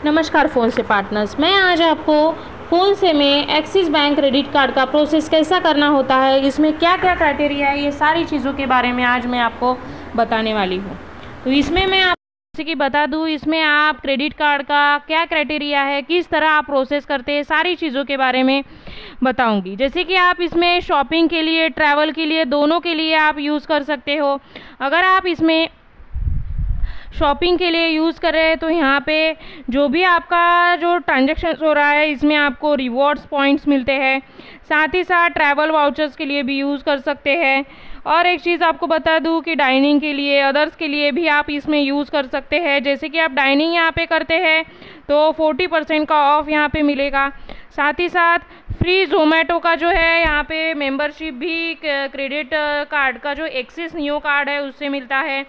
नमस्कार फ़ोन से पार्टनर्स। मैं आज आपको फ़ोन से में एक्सिस बैंक क्रेडिट कार्ड का प्रोसेस कैसा करना होता है, इसमें क्या क्या क्राइटेरिया है, ये सारी चीज़ों के बारे में आज मैं आपको बताने वाली हूँ। तो इसमें मैं आप जैसे कि बता दूँ, इसमें आप क्रेडिट कार्ड का क्या क्राइटेरिया है, किस तरह आप प्रोसेस करते हैं, सारी चीज़ों के बारे में बताऊंगी। जैसे कि आप इसमें शॉपिंग के लिए, ट्रैवल के लिए, दोनों के लिए आप यूज़ कर सकते हो। अगर आप इसमें शॉपिंग के लिए यूज़ कर रहे हैं तो यहाँ पे जो भी आपका जो ट्रांजैक्शन हो रहा है, इसमें आपको रिवॉर्ड्स पॉइंट्स मिलते हैं। साथ ही साथ ट्रैवल वाउचर्स के लिए भी यूज़ कर सकते हैं। और एक चीज़ आपको बता दूँ कि डाइनिंग के लिए, अदर्स के लिए भी आप इसमें यूज़ कर सकते हैं। जैसे कि आप डाइनिंग यहाँ पे करते हैं तो 40% का ऑफ यहाँ पे मिलेगा। साथ ही साथ फ्री जोमेटो का जो है यहाँ पे मेंबरशिप भी क्रेडिट कार्ड का जो एक्सिस नियो कार्ड है उससे मिलता है।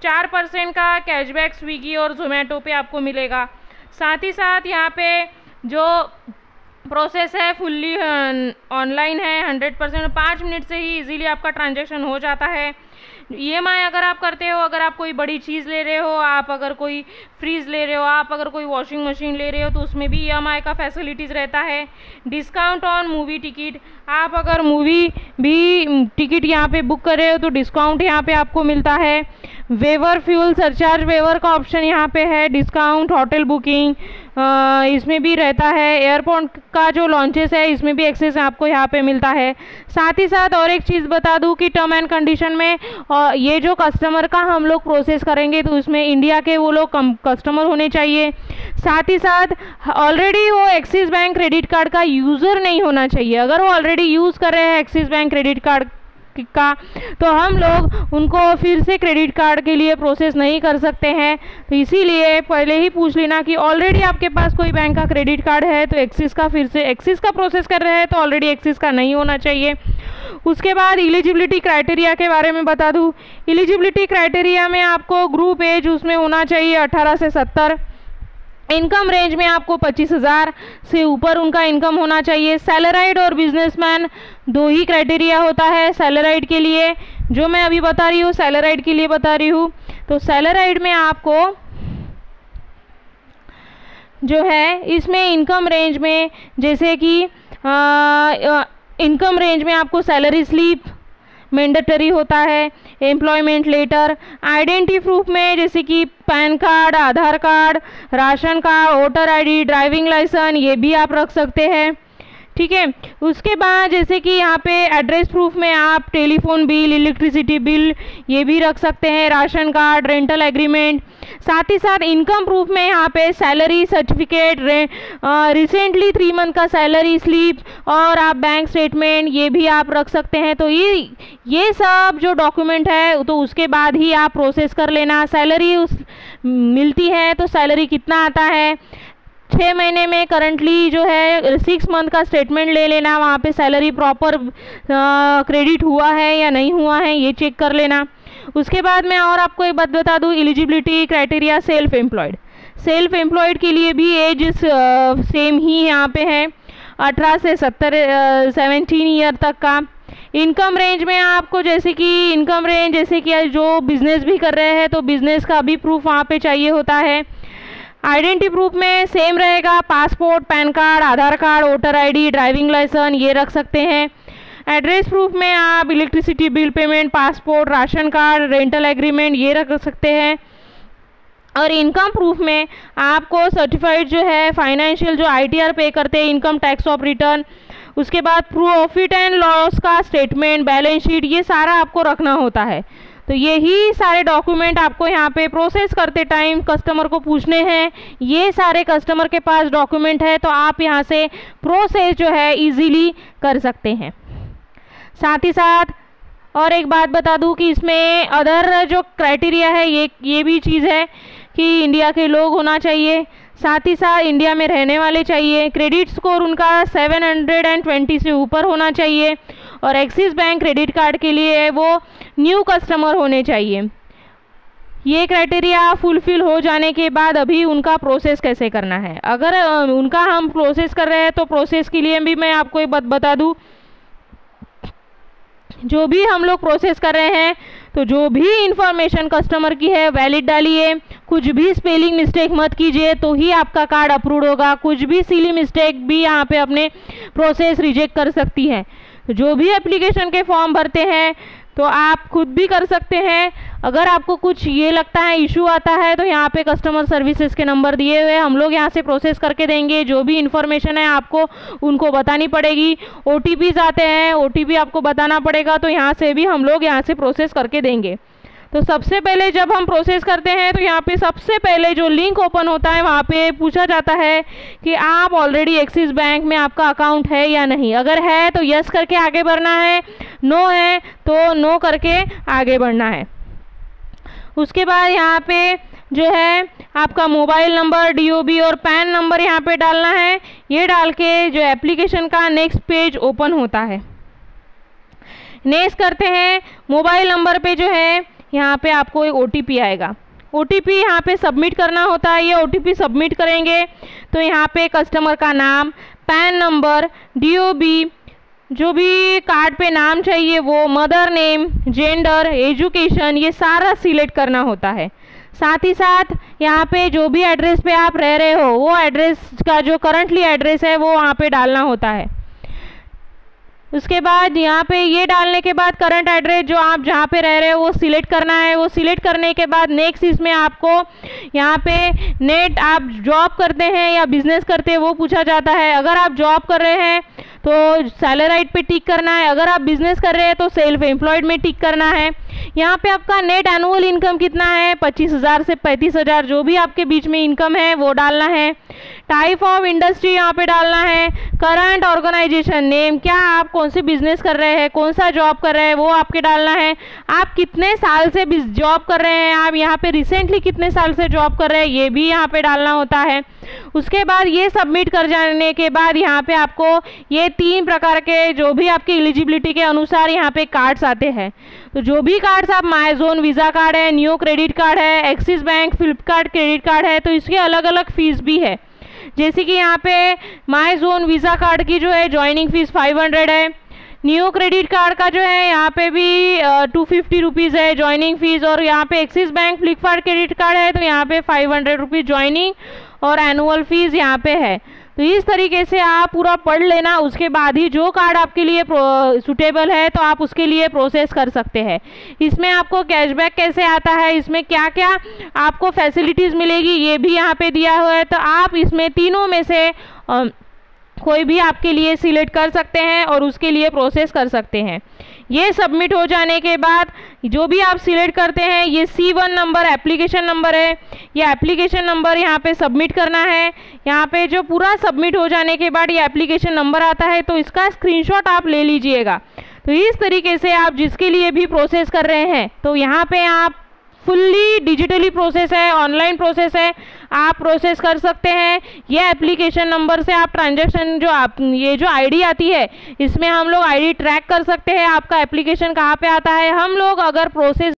4% का कैशबैक स्विगी और जोमेटो पे आपको मिलेगा। साथ ही साथ यहाँ पे जो प्रोसेस है फुल्ली ऑनलाइन है, 100%। 5 मिनट से ही इजीली आपका ट्रांजैक्शन हो जाता है। EMI अगर आप करते हो, अगर आप कोई बड़ी चीज़ ले रहे हो, आप अगर कोई फ्रीज ले रहे हो, आप अगर कोई वॉशिंग मशीन ले रहे हो, तो उसमें भी EMI का फैसिलिटीज़ रहता है। डिस्काउंट ऑन मूवी टिकट, आप अगर मूवी भी टिकट यहाँ पे बुक कर रहे हो तो डिस्काउंट यहाँ पे आपको मिलता है। वेवर फ्यूल सरचार्ज वेवर का ऑप्शन यहाँ पे है। डिस्काउंट होटल बुकिंग इसमें भी रहता है। एयरपोर्ट का जो लॉन्चेस है इसमें भी एक्सेस आपको यहाँ पे मिलता है। साथ ही साथ और एक चीज़ बता दूँ कि टर्म एंड कंडीशन में ये जो कस्टमर का हम लोग प्रोसेस करेंगे तो उसमें इंडिया के वो लोग कस्टमर होने चाहिए। साथ ही साथ ऑलरेडी वो एक्सिस बैंक क्रेडिट कार्ड का यूज़र नहीं होना चाहिए। अगर वो ऑलरेडी यूज़ कर रहे हैं एक्सिस बैंक क्रेडिट कार्ड का तो हम लोग उनको फिर से क्रेडिट कार्ड के लिए प्रोसेस नहीं कर सकते हैं। तो इसीलिए पहले ही पूछ लेना कि ऑलरेडी आपके पास कोई बैंक का क्रेडिट कार्ड है तो एक्सिस का फिर से एक्सिस का प्रोसेस कर रहे हैं तो ऑलरेडी एक्सिस का नहीं होना चाहिए। उसके बाद एलिजिबिलिटी क्राइटेरिया के बारे में बता दूं। एलिजिबिलिटी क्राइटेरिया में आपको ग्रुप एज उसमें होना चाहिए 18 से 70। इनकम रेंज में आपको 25,000 से ऊपर उनका इनकम होना चाहिए। सैलराइड और बिजनेसमैन दो ही क्राइटेरिया होता है सैलराइड के लिए, जो मैं अभी बता रही हूँ सैलराइड के लिए बता रही हूँ। तो सैलराइड में आपको जो है इसमें इनकम रेंज में जैसे कि इनकम रेंज में आपको सैलरी स्लिप मैंडेटरी होता है। एम्प्लॉयमेंट लेटर, आइडेंटिटी प्रूफ में जैसे कि PAN card, Aadhaar card, ration card, voter ID, driving licence, ये भी आप रख सकते हैं। ठीक है। उसके बाद जैसे कि यहाँ पे एड्रेस प्रूफ में आप टेलीफोन बिल, इलेक्ट्रिसिटी बिल ये भी रख सकते हैं, राशन कार्ड, रेंटल एग्रीमेंट। साथ ही साथ इनकम प्रूफ में यहाँ पे सैलरी सर्टिफिकेट, रिसेंटली 3 मंथ का सैलरी स्लिप और आप बैंक स्टेटमेंट ये भी आप रख सकते हैं। तो ये सब जो डॉक्यूमेंट है तो उसके बाद ही आप प्रोसेस कर लेना। सैलरी मिलती है तो सैलरी कितना आता है 6 महीने में करंटली जो है 6 मंथ का स्टेटमेंट ले लेना, वहाँ पे सैलरी प्रॉपर क्रेडिट हुआ है या नहीं हुआ है ये चेक कर लेना। उसके बाद मैं और आपको एक बात बता दूँ, एलिजिबिलिटी क्राइटेरिया सेल्फ एम्प्लॉयड के लिए भी एज सेम ही यहाँ पे है, 18 से 17 ईयर तक का। इनकम रेंज में आपको जैसे कि जो बिजनेस भी कर रहे हैं तो बिजनेस का भी प्रूफ वहाँ पे चाहिए होता है। आइडेंटिटी प्रूफ में सेम रहेगा, passport, PAN card, Aadhaar card, voter ID, driving licence ये रख सकते हैं। एड्रेस प्रूफ में आप electricity bill payment, passport, ration card, rental agreement ये रख सकते हैं। और इनकम प्रूफ में आपको सर्टिफाइड जो है फाइनेंशियल जो ITR पे करते हैं, इनकम टैक्स ऑफ रिटर्न, उसके बाद प्रॉफिट एंड लॉस का स्टेटमेंट, बैलेंस शीट ये सारा आपको रखना होता है। तो यही सारे डॉक्यूमेंट आपको यहाँ पे प्रोसेस करते टाइम कस्टमर को पूछने हैं। ये सारे कस्टमर के पास डॉक्यूमेंट है तो आप यहाँ से प्रोसेस जो है इजीली कर सकते हैं। साथ ही साथ और एक बात बता दूँ कि इसमें अदर जो क्राइटेरिया है ये भी चीज़ है कि इंडिया के लोग होना चाहिए, साथ ही साथ इंडिया में रहने वाले चाहिए, क्रेडिट स्कोर उनका 720 से ऊपर होना चाहिए और एक्सिस बैंक क्रेडिट कार्ड के लिए वो न्यू कस्टमर होने चाहिए। ये क्राइटेरिया फुलफिल हो जाने के बाद अभी उनका प्रोसेस कैसे करना है। अगर उनका हम प्रोसेस कर रहे हैं तो प्रोसेस के लिए भी मैं आपको एक बात बता दूँ, जो भी हम लोग प्रोसेस कर रहे हैं तो जो भी इंफॉर्मेशन कस्टमर की है वैलिड डालिए, कुछ भी स्पेलिंग मिस्टेक मत कीजिए, तो ही आपका कार्ड अप्रूव होगा। कुछ भी सिली मिस्टेक भी यहाँ पे अपने प्रोसेस रिजेक्ट कर सकती है। जो भी एप्लीकेशन के फॉर्म भरते हैं तो आप खुद भी कर सकते हैं। अगर आपको कुछ ये लगता है इशू आता है तो यहाँ पे कस्टमर सर्विसेज के नंबर दिए हुए हैं, हम लोग यहाँ से प्रोसेस करके देंगे। जो भी इन्फॉर्मेशन है आपको उनको बतानी पड़ेगी। OTPs आते हैं, OTP आपको बताना पड़ेगा, तो यहाँ से भी हम लोग यहाँ से प्रोसेस करके देंगे। तो सबसे पहले जब हम प्रोसेस करते हैं तो यहाँ पे सबसे पहले जो लिंक ओपन होता है वहाँ पे पूछा जाता है कि आप ऑलरेडी एक्सिस बैंक में आपका अकाउंट है या नहीं। अगर है तो यस करके आगे बढ़ना है, नो है तो नो करके आगे बढ़ना है। उसके बाद यहाँ पे जो है आपका मोबाइल नंबर, DOB और पैन नंबर यहाँ पे डालना है। ये डाल के जो एप्लीकेशन का नेक्स्ट पेज ओपन होता है। नेक्स्ट करते हैं, मोबाइल नंबर पे जो है यहाँ पे आपको एक OTP आएगा। OTP यहाँ पे सबमिट करना होता है। ये OTP सबमिट करेंगे तो यहाँ पे कस्टमर का नाम, पैन नंबर, DOB, जो भी कार्ड पे नाम चाहिए वो, मदर नेम, जेंडर, एजुकेशन, ये सारा सिलेक्ट करना होता है। साथ ही साथ यहाँ पे जो भी एड्रेस पे आप रह रहे हो वो एड्रेस का जो करंटली एड्रेस है वो वहाँ पे डालना होता है। उसके बाद यहाँ पे ये डालने के बाद करंट एड्रेस जो आप जहाँ पे रह रहे हो वो सिलेक्ट करना है। वो सिलेक्ट करने के बाद नेक्स्ट इसमें आपको यहाँ पे नेट आप जॉब करते हैं या बिजनेस करते हैं वो पूछा जाता है। अगर आप जॉब कर रहे हैं तो सैलराइड पे टिक करना है, अगर आप बिजनेस कर रहे हैं तो सेल्फ एम्प्लॉयड में टिक करना है। यहाँ पे आपका नेट एनुअल इनकम कितना है, 25,000 से 35,000, जो भी आपके बीच में इनकम है वो डालना है। टाइप ऑफ इंडस्ट्री यहाँ पे डालना है। करंट ऑर्गेनाइजेशन नेम, क्या आप कौन से बिजनेस कर रहे हैं, कौन सा जॉब कर रहे हैं वो आपके डालना है। आप कितने साल से जॉब कर रहे हैं, आप यहाँ पे रिसेंटली कितने साल से जॉब कर रहे हैं ये भी यहाँ पे डालना होता है। उसके बाद ये सबमिट कर जाने के बाद यहाँ पे आपको ये 3 प्रकार के जो भी आपकी एलिजिबिलिटी के अनुसार यहाँ पे कार्ड्स आते हैं। तो जो भी कार्ड्स आप माईजोन वीज़ा कार्ड है, न्यू क्रेडिट कार्ड है, axis bank Flipkart credit card है, तो इसके अलग अलग फीस भी है। जैसे कि यहाँ पे माईजोन वीज़ा कार्ड की जो है ज्वाइनिंग फीस 500 है। न्यू क्रेडिट कार्ड का जो है यहाँ पे भी 250 रुपीज़ है ज्वाइनिंग फीस। और यहाँ पे axis bank Flipkart credit card है तो यहाँ पे 500 रुपीज़ ज्वाइनिंग और एनुअल फीस यहाँ पे है। तो इस तरीके से आप पूरा पढ़ लेना, उसके बाद ही जो कार्ड आपके लिए सूटेबल है तो आप उसके लिए प्रोसेस कर सकते हैं। इसमें आपको कैशबैक कैसे आता है, इसमें क्या क्या आपको फैसिलिटीज़ मिलेगी ये भी यहाँ पे दिया हुआ है। तो आप इसमें तीनों में से कोई भी आपके लिए सिलेक्ट कर सकते हैं और उसके लिए प्रोसेस कर सकते हैं। ये सबमिट हो जाने के बाद जो भी आप सिलेक्ट करते हैं, ये C1 नंबर एप्लीकेशन नंबर है, ये एप्लीकेशन नंबर यहाँ पे सबमिट करना है। यहाँ पे जो पूरा सबमिट हो जाने के बाद ये एप्लीकेशन नंबर आता है तो इसका स्क्रीनशॉट आप ले लीजिएगा। तो इस तरीके से आप जिसके लिए भी प्रोसेस कर रहे हैं तो यहाँ पे आप फुल्ली डिजिटली प्रोसेस है, ऑनलाइन प्रोसेस है, आप प्रोसेस कर सकते हैं। ये एप्लीकेशन नंबर से आप ट्रांजैक्शन जो आप ये जो आईडी आती है इसमें हम लोग आईडी ट्रैक कर सकते हैं आपका एप्लीकेशन कहाँ पे आता है। हम लोग अगर प्रोसेस